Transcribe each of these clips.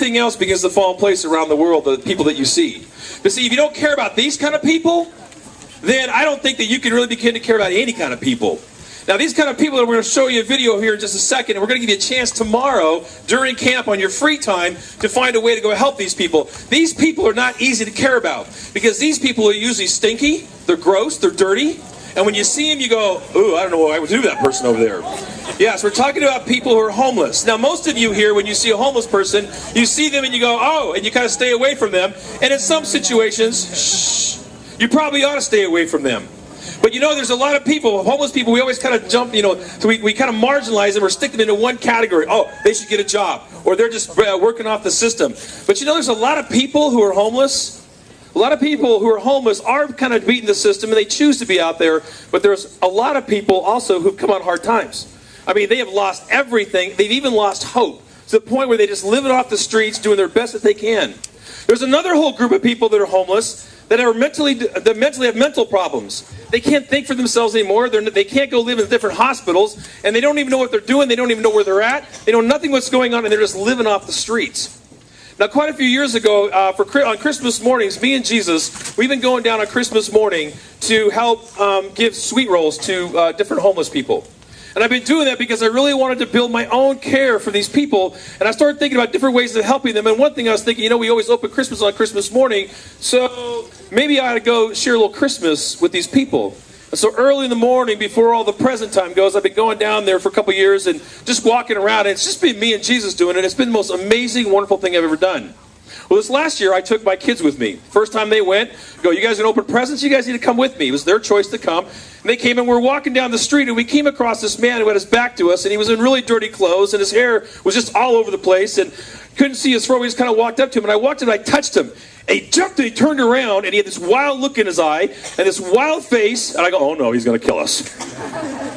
everything else begins to fall in place around the world, the people that you see. But see, if you don't care about these kind of people, then I don't think that you can really begin to care about any kind of people. Now, these kind of people, that we're going to show you a video here in just a second, and we're going to give you a chance tomorrow during camp on your free time to find a way to go help these people. These people are not easy to care about because these people are usually stinky, they're gross, they're dirty, and when you see them, you go, ooh, I don't know what I would do to that person over there. Yes, we're talking about people who are homeless. Now, most of you here, when you see a homeless person, you see them and you go, oh, and you kind of stay away from them. And in some situations, shh, you probably ought to stay away from them. But you know, there's a lot of people, homeless people, we always kind of jump, you know, so we kind of marginalize them or stick them into one category. Oh, they should get a job. Or they're just working off the system. But you know, there's a lot of people who are homeless. A lot of people who are homeless are kind of beating the system and they choose to be out there. But there's a lot of people also who've come on hard times. I mean, they have lost everything. They've even lost hope to the point where they just live it off the streets doing their best that they can. There's another whole group of people that are homeless that mentally have mental problems. They can't think for themselves anymore. They can't go live in different hospitals, and they don't even know what they're doing. They don't even know where they're at. They know nothing what's going on, and they're just living off the streets. Now, quite a few years ago, on Christmas mornings, me and Jesus, we've been going down on Christmas morning to help give sweet rolls to different homeless people. And I've been doing that because I really wanted to build my own care for these people. And I started thinking about different ways of helping them. And one thing I was thinking, you know, we always open Christmas on Christmas morning. So maybe I ought to go share a little Christmas with these people. And so early in the morning, before all the present time goes, I've been going down there for a couple years and just walking around. And it's just been me and Jesus doing it. It's been the most amazing, wonderful thing I've ever done. Well, this last year, I took my kids with me. First time they went, go, you guys going to open presents? You guys need to come with me. It was their choice to come. And they came and we were walking down the street and we came across this man who had his back to us and he was in really dirty clothes and his hair was just all over the place and couldn't see his throat. We just kind of walked up to him and I walked in and I touched him. And he jumped and he turned around and he had this wild look in his eye and this wild face. And I go, oh no, he's going to kill us.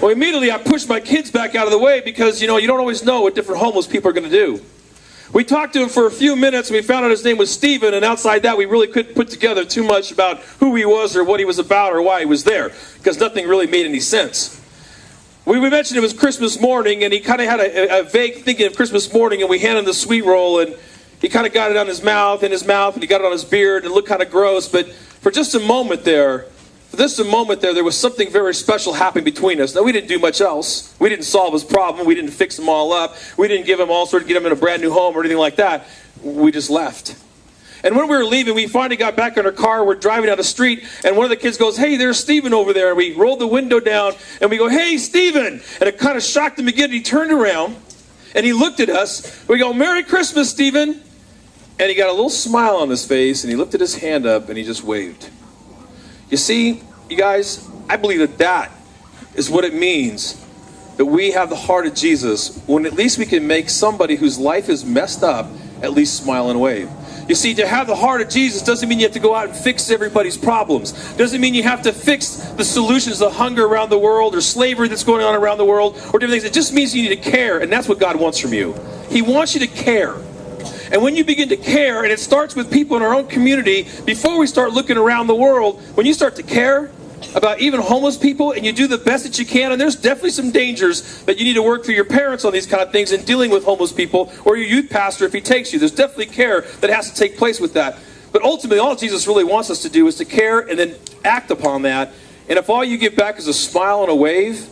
Well, immediately I pushed my kids back out of the way because, you know, you don't always know what different homeless people are going to do. We talked to him for a few minutes, and we found out his name was Stephen, and outside that, we really couldn't put together too much about who he was or what he was about or why he was there, because nothing really made any sense. We mentioned it was Christmas morning, and he kind of had a vague thinking of Christmas morning, and we handed him the sweet roll, and he kind of got it on his mouth, and he got it on his beard, and it looked kind of gross, but for just a moment there, there was something very special happening between us. Now, we didn't do much else. We didn't solve his problem. We didn't fix him all up. We didn't give him all sorts, get him in a brand new home or anything like that. We just left. And when we were leaving, we finally got back in our car. We're driving down the street, and one of the kids goes, hey, there's Stephen over there. And we rolled the window down, and we go, hey, Stephen. And it kind of shocked him again. He turned around, and he looked at us. We go, Merry Christmas, Stephen. And he got a little smile on his face, and he lifted his hand up, and he just waved. You see, you guys, I believe that is what it means that we have the heart of Jesus, when at least we can make somebody whose life is messed up at least smile and wave. You see, to have the heart of Jesus doesn't mean you have to go out and fix everybody's problems. Doesn't mean you have to fix the solutions to hunger around the world or slavery that's going on around the world or different things. It just means you need to care, and that's what God wants from you. He wants you to care. And when you begin to care, and it starts with people in our own community, before we start looking around the world, when you start to care about even homeless people and you do the best that you can, and there's definitely some dangers that you need to work through your parents on these kind of things in dealing with homeless people, or your youth pastor if he takes you. There's definitely care that has to take place with that. But ultimately, all Jesus really wants us to do is to care and then act upon that. And if all you give back is a smile and a wave,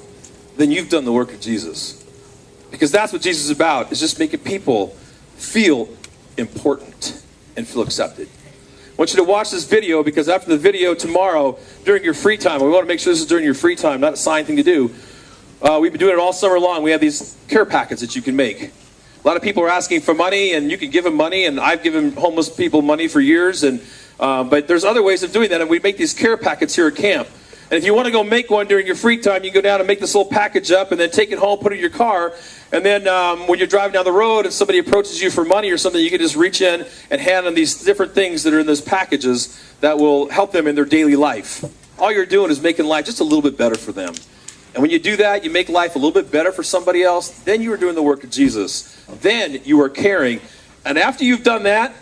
then you've done the work of Jesus. Because that's what Jesus is about, is just making people feel important and feel accepted. I want you to watch this video, because after the video tomorrow, during your free time, we want to make sure this is during your free time, not a signed thing to do. We've been doing it all summer long. We have these care packets that you can make. A lot of people are asking for money, and you can give them money, and I've given homeless people money for years, but there's other ways of doing that, and we make these care packets here at camp. And if you want to go make one during your free time, you can go down and make this little package up and then take it home, put it in your car. And then when you're driving down the road and somebody approaches you for money or something, you can just reach in and hand them these different things that are in those packages that will help them in their daily life. All you're doing is making life just a little bit better for them. And when you do that, you make life a little bit better for somebody else, then you are doing the work of Jesus. Then you are caring. And after you've done that,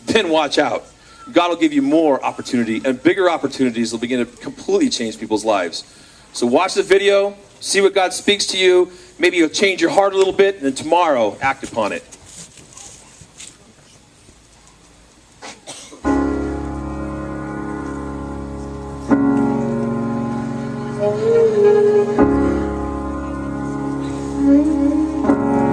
then watch out. God will give you more opportunity, and bigger opportunities will begin to completely change people's lives. So watch the video, see what God speaks to you. Maybe you'll change your heart a little bit, and then tomorrow, act upon it. Bye.